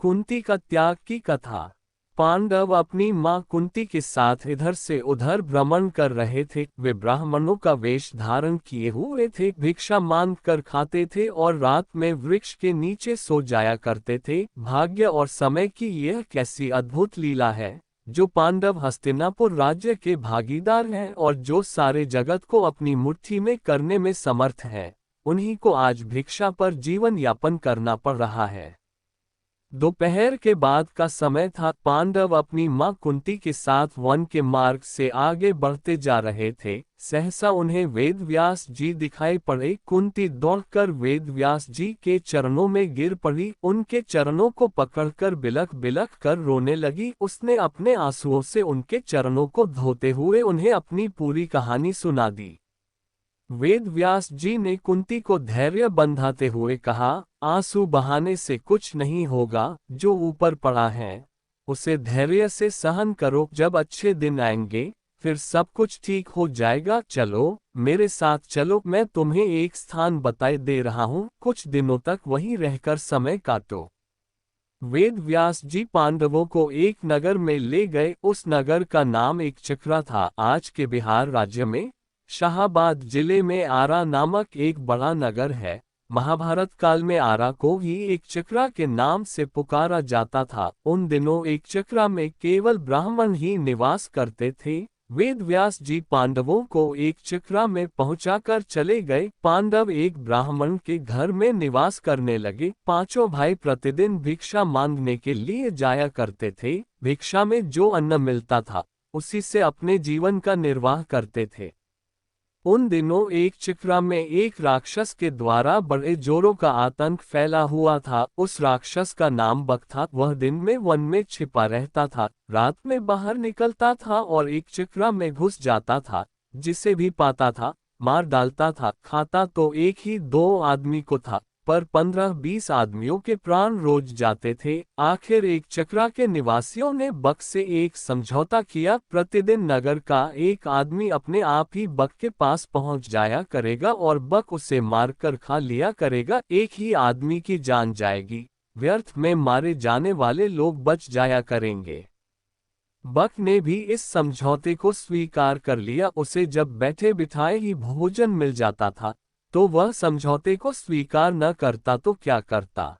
कुंती का त्याग की कथा। पांडव अपनी मां कुंती के साथ इधर से उधर भ्रमण कर रहे थे। वे ब्राह्मणों का वेश धारण किए हुए थे, भिक्षा मांग कर खाते थे और रात में वृक्ष के नीचे सो जाया करते थे। भाग्य और समय की यह कैसी अद्भुत लीला है, जो पांडव हस्तिनापुर राज्य के भागीदार हैं और जो सारे जगत को अपनी मुट्ठी में करने में समर्थ हैं, उन्हीं को आज भिक्षा पर जीवन यापन करना पड़ रहा है। दोपहर के बाद का समय था। पांडव अपनी मां कुंती के साथ वन के मार्ग से आगे बढ़ते जा रहे थे। सहसा उन्हें वेदव्यास जी दिखाई पड़े। कुंती दौड़कर वेदव्यास जी के चरणों में गिर पड़ी, उनके चरणों को पकड़कर बिलख बिलख कर रोने लगी। उसने अपने आंसुओं से उनके चरणों को धोते हुए उन्हें अपनी पूरी कहानी सुना दी। वेदव्यास जी ने कुंती को धैर्य बंधाते हुए कहा, आंसू बहाने से कुछ नहीं होगा। जो ऊपर पड़ा है उसे धैर्य से सहन करो। जब अच्छे दिन आएंगे फिर सब कुछ ठीक हो जाएगा। चलो मेरे साथ चलो, मैं तुम्हें एक स्थान बताए दे रहा हूँ। कुछ दिनों तक वहीं रहकर समय काटो। वेदव्यास जी पांडवों को एक नगर में ले गए। उस नगर का नाम एक चक्रा था। आज के बिहार राज्य में शाहाबाद जिले में आरा नामक एक बड़ा नगर है। महाभारत काल में आरा को ही एक चक्रा के नाम से पुकारा जाता था। उन दिनों एक चक्रा में केवल ब्राह्मण ही निवास करते थे। वेदव्यास जी पांडवों को एक चक्रा में पहुंचाकर चले गए। पांडव एक ब्राह्मण के घर में निवास करने लगे। पांचों भाई प्रतिदिन भिक्षा मांगने के लिए जाया करते थे। भिक्षा में जो अन्न मिलता था उसी से अपने जीवन का निर्वाह करते थे। उन दिनों एक चक्रा में एक राक्षस के द्वारा बड़े जोरों का आतंक फैला हुआ था। उस राक्षस का नाम बक था। वह दिन में वन में छिपा रहता था, रात में बाहर निकलता था और एक चक्रा में घुस जाता था। जिसे भी पाता था मार डालता था। खाता तो एक ही दो आदमी को था, पर 15-20 आदमियों के प्राण रोज जाते थे। आखिर एक चक्रा के निवासियों ने बक से एक समझौता किया। प्रतिदिन नगर का एक आदमी अपने आप ही बक के पास पहुंच जाया करेगा और बक उसे मारकर खा लिया करेगा। एक ही आदमी की जान जाएगी, व्यर्थ में मारे जाने वाले लोग बच जाया करेंगे। बक ने भी इस समझौते को स्वीकार कर लिया। उसे जब बैठे बिठाए ही भोजन मिल जाता था तो वह समझौते को स्वीकार न करता तो क्या करता।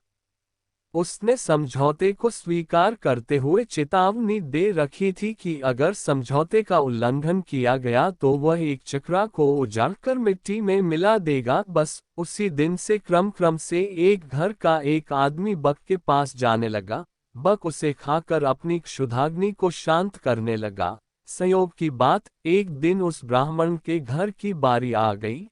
उसने समझौते को स्वीकार करते हुए चेतावनी दे रखी थी कि अगर समझौते का उल्लंघन किया गया तो वह एक चक्रा को उजाड़कर मिट्टी में मिला देगा। बस उसी दिन से क्रम से एक घर का एक आदमी बक के पास जाने लगा। बक उसे खाकर अपनी क्षुधाग्नि को शांत करने लगा। संयोग की बात, एक दिन उस ब्राह्मण के घर की बारी आ गई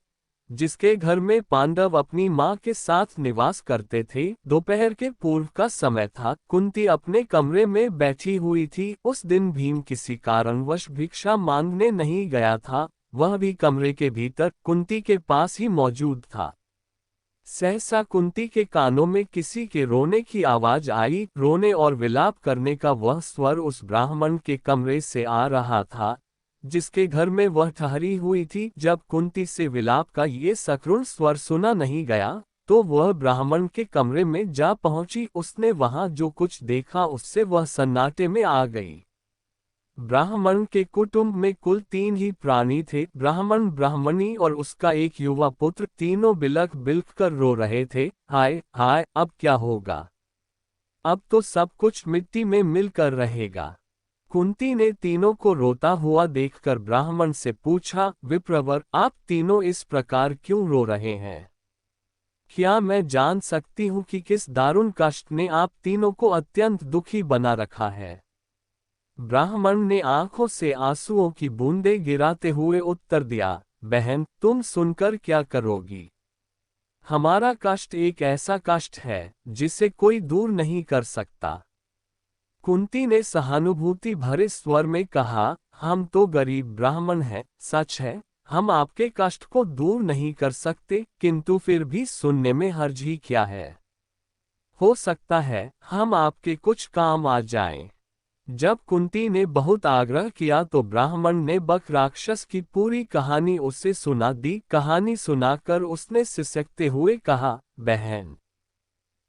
जिसके घर में पांडव अपनी मां के साथ निवास करते थे। दोपहर के पूर्व का समय था। कुंती अपने कमरे में बैठी हुई थी। उस दिन भीम किसी कारणवश भिक्षा मांगने नहीं गया था। वह भी कमरे के भीतर कुंती के पास ही मौजूद था। सहसा कुंती के कानों में किसी के रोने की आवाज आई। रोने और विलाप करने का वह स्वर उस ब्राह्मण के कमरे से आ रहा था जिसके घर में वह ठहरी हुई थी। जब कुंती से विलाप का ये सकरुण स्वर सुना नहीं गया तो वह ब्राह्मण के कमरे में जा पहुंची। उसने वहां जो कुछ देखा उससे वह सन्नाटे में आ गई। ब्राह्मण के कुटुंब में कुल 3 ही प्राणी थे, ब्राह्मण, ब्राह्मणी और उसका एक युवा पुत्र। तीनों बिलख बिलख कर रो रहे थे। हाय हाय, अब क्या होगा? अब तो सब कुछ मिट्टी में मिलकर रहेगा। कुंती ने तीनों को रोता हुआ देखकर ब्राह्मण से पूछा, विप्रवर, आप तीनों इस प्रकार क्यों रो रहे हैं? क्या मैं जान सकती हूँ कि किस दारुण कष्ट ने आप तीनों को अत्यंत दुखी बना रखा है? ब्राह्मण ने आंखों से आंसुओं की बूंदें गिराते हुए उत्तर दिया, बहन, तुम सुनकर क्या करोगी? हमारा कष्ट एक ऐसा कष्ट है जिसे कोई दूर नहीं कर सकता। कुंती ने सहानुभूति भरे स्वर में कहा, हम तो गरीब ब्राह्मण हैं, सच है, हम आपके कष्ट को दूर नहीं कर सकते, किंतु फिर भी सुनने में हर्ज ही क्या है? हो सकता है हम आपके कुछ काम आ जाएं। जब कुंती ने बहुत आग्रह किया तो ब्राह्मण ने बक राक्षस की पूरी कहानी उसे सुना दी। कहानी सुनाकर उसने सिसकते हुए कहा, बहन,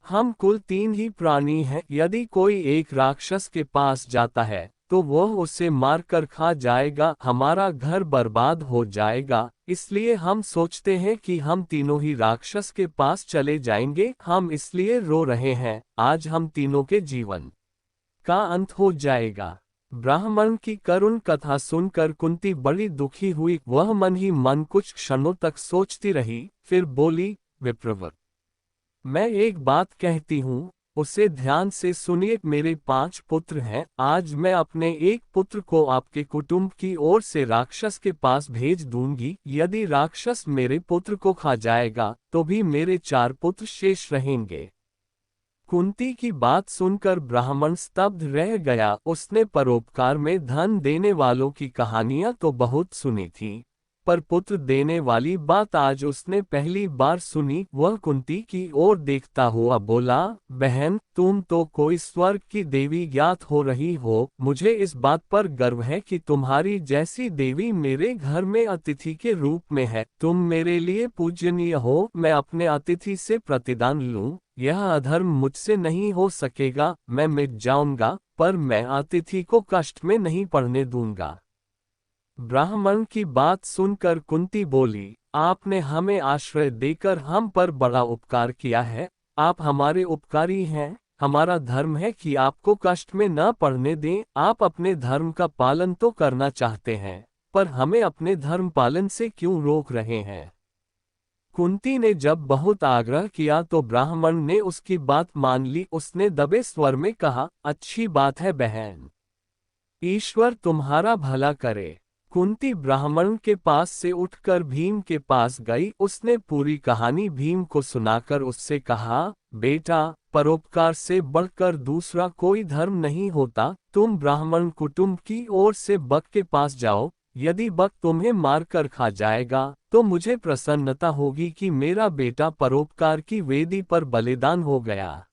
हम कुल 3 ही प्राणी हैं, यदि कोई एक राक्षस के पास जाता है तो वह उसे मारकर खा जाएगा, हमारा घर बर्बाद हो जाएगा। इसलिए हम सोचते हैं कि हम तीनों ही राक्षस के पास चले जाएंगे। हम इसलिए रो रहे हैं, आज हम तीनों के जीवन का अंत हो जाएगा। ब्राह्मण की करुण कथा सुनकर कुंती बड़ी दुखी हुई। वह मन ही मन कुछ क्षणों तक सोचती रही, फिर बोली, विप्रवर, मैं एक बात कहती हूँ, उसे ध्यान से सुनिए। मेरे 5 पुत्र हैं, आज मैं अपने एक पुत्र को आपके कुटुंब की ओर से राक्षस के पास भेज दूंगी। यदि राक्षस मेरे पुत्र को खा जाएगा तो भी मेरे 4 पुत्र शेष रहेंगे। कुंती की बात सुनकर ब्राह्मण स्तब्ध रह गया। उसने परोपकार में धन देने वालों की कहानियां तो बहुत सुनी थी, पर पुत्र देने वाली बात आज उसने पहली बार सुनी। वह कुंती की ओर देखता हुआ बोला, बहन, तुम तो कोई स्वर्ग की देवी ज्ञात हो रही हो। मुझे इस बात पर गर्व है कि तुम्हारी जैसी देवी मेरे घर में अतिथि के रूप में है। तुम मेरे लिए पूजनीय हो। मैं अपने अतिथि से प्रतिदान लूं, यह अधर्म मुझसे नहीं हो सकेगा। मैं मिट जाऊंगा, पर मैं अतिथि को कष्ट में नहीं पड़ने दूंगा। ब्राह्मण की बात सुनकर कुंती बोली, आपने हमें आश्रय देकर हम पर बड़ा उपकार किया है। आप हमारे उपकारी हैं। हमारा धर्म है कि आपको कष्ट में न पड़ने दें। आप अपने धर्म का पालन तो करना चाहते हैं, पर हमें अपने धर्म पालन से क्यों रोक रहे हैं? कुंती ने जब बहुत आग्रह किया तो ब्राह्मण ने उसकी बात मान ली। उसने दबे स्वर में कहा, अच्छी बात है बहन, ईश्वर तुम्हारा भला करे। कुंती ब्राह्मण के पास से उठकर भीम के पास गई। उसने पूरी कहानी भीम को सुनाकर उससे कहा, बेटा, परोपकार से बढ़कर दूसरा कोई धर्म नहीं होता। तुम ब्राह्मण कुटुंब की ओर से बक के पास जाओ। यदि बक तुम्हें मारकर खा जाएगा तो मुझे प्रसन्नता होगी कि मेरा बेटा परोपकार की वेदी पर बलिदान हो गया।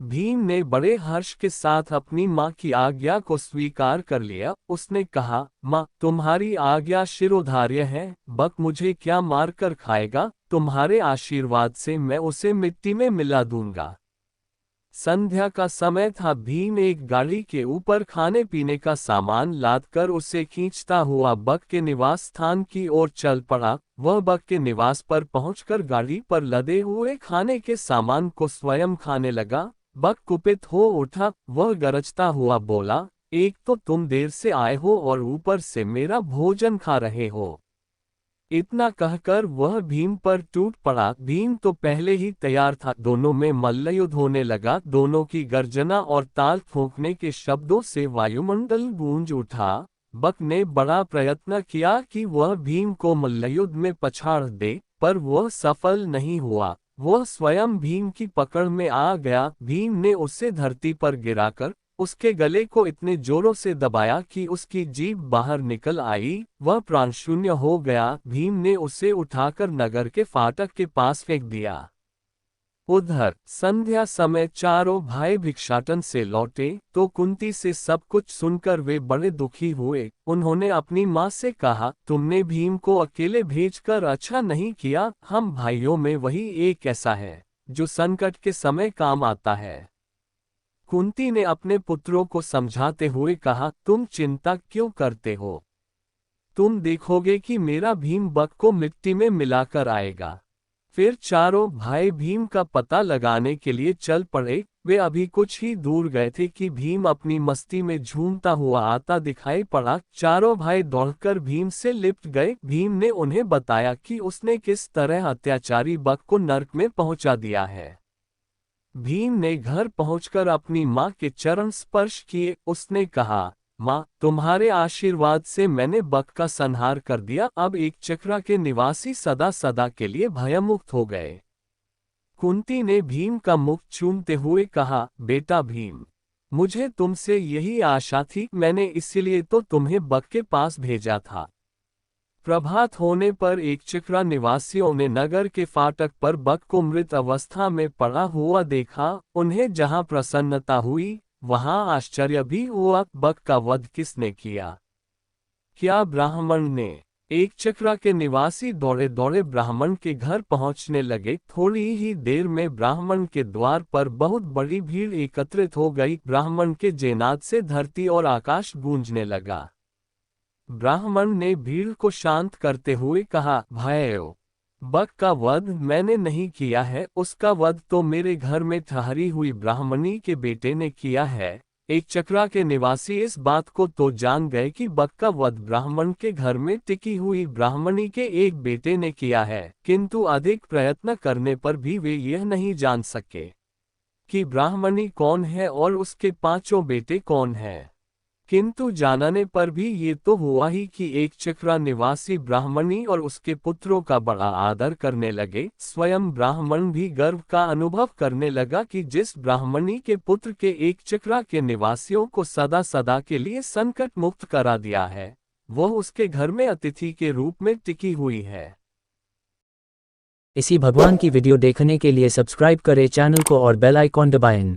भीम ने बड़े हर्ष के साथ अपनी माँ की आज्ञा को स्वीकार कर लिया। उसने कहा, माँ, तुम्हारी आज्ञा शिरोधार्य है। बक मुझे क्या मार कर खाएगा? तुम्हारे आशीर्वाद से मैं उसे मिट्टी में मिला दूंगा। संध्या का समय था। भीम एक गाड़ी के ऊपर खाने पीने का सामान लादकर उसे खींचता हुआ बक के निवास स्थान की ओर चल पड़ा। वह बक के निवास पर पहुंचकर गाड़ी पर लदे हुए खाने के सामान को स्वयं खाने लगा। बक कुपित हो उठा। वह गरजता हुआ बोला, एक तो तुम देर से आए हो और ऊपर से मेरा भोजन खा रहे हो। इतना कहकर वह भीम पर टूट पड़ा। भीम तो पहले ही तैयार था। दोनों में मल्लयुद्ध होने लगा। दोनों की गर्जना और ताल ठोकने के शब्दों से वायुमंडल गूंज उठा। बक ने बड़ा प्रयत्न किया कि वह भीम को मल्लयुद्ध में पछाड़ दे, पर वह सफल नहीं हुआ। वह स्वयं भीम की पकड़ में आ गया। भीम ने उसे धरती पर गिराकर उसके गले को इतने जोरों से दबाया कि उसकी जीभ बाहर निकल आई। वह प्राणशून्य हो गया। भीम ने उसे उठाकर नगर के फाटक के पास फेंक दिया। उधर संध्या समय चारों भाई भिक्षाटन से लौटे तो कुंती से सब कुछ सुनकर वे बड़े दुखी हुए। उन्होंने अपनी माँ से कहा, तुमने भीम को अकेले भेजकर अच्छा नहीं किया। हम भाइयों में वही एक ऐसा है जो संकट के समय काम आता है। कुंती ने अपने पुत्रों को समझाते हुए कहा, तुम चिंता क्यों करते हो? तुम देखोगे कि मेरा भीम बक को मिट्टी में मिलाकर आएगा। फिर चारों भाई भीम का पता लगाने के लिए चल पड़े। वे अभी कुछ ही दूर गए थे कि भीम अपनी मस्ती में झूमता हुआ आता दिखाई पड़ा। चारों भाई दौड़कर भीम से लिपट गए। भीम ने उन्हें बताया कि उसने किस तरह अत्याचारी बक को नरक में पहुंचा दिया है। भीम ने घर पहुंचकर अपनी माँ के चरण स्पर्श किए। उसने कहा, माँ, तुम्हारे आशीर्वाद से मैंने बक का संहार कर दिया। अब एक चक्रा के निवासी सदा सदा के लिए भयमुक्त हो गए। कुंती ने भीम का मुख चूमते हुए कहा, बेटा भीम, मुझे तुमसे यही आशा थी। मैंने इसीलिए तो तुम्हें बक के पास भेजा था। प्रभात होने पर एक चक्रा निवासियों ने नगर के फाटक पर बक को मृत अवस्था में पड़ा हुआ देखा। उन्हें जहां प्रसन्नता हुई वहां आश्चर्य भी हुआ। बक का वध किसने किया? क्या ब्राह्मण ने? एक चक्रा के निवासी दौड़े दौड़े ब्राह्मण के घर पहुंचने लगे। थोड़ी ही देर में ब्राह्मण के द्वार पर बहुत बड़ी भीड़ एकत्रित हो गई। ब्राह्मण के जयनाद से धरती और आकाश गूंजने लगा। ब्राह्मण ने भीड़ को शांत करते हुए कहा, भाइयों, बक का वध मैंने नहीं किया है, उसका वध तो मेरे घर में ठहरी हुई ब्राह्मणी के बेटे ने किया है। एक चक्रा के निवासी इस बात को तो जान गए कि बक का वध ब्राह्मण के घर में टिकी हुई ब्राह्मणी के एक बेटे ने किया है, किंतु अधिक प्रयत्न करने पर भी वे यह नहीं जान सके कि ब्राह्मणी कौन है और उसके पांचों बेटे कौन हैं। किंतु जानने पर भी ये तो हुआ ही कि एक चक्रा निवासी ब्राह्मणी और उसके पुत्रों का बड़ा आदर करने लगे। स्वयं ब्राह्मण भी गर्व का अनुभव करने लगा कि जिस ब्राह्मणी के पुत्र के एक चक्रा के निवासियों को सदा सदा के लिए संकट मुक्त करा दिया है, वह उसके घर में अतिथि के रूप में टिकी हुई है। इसी भगवान की वीडियो देखने के लिए सब्सक्राइब करें चैनल को और बेल आइकॉन दबाएं।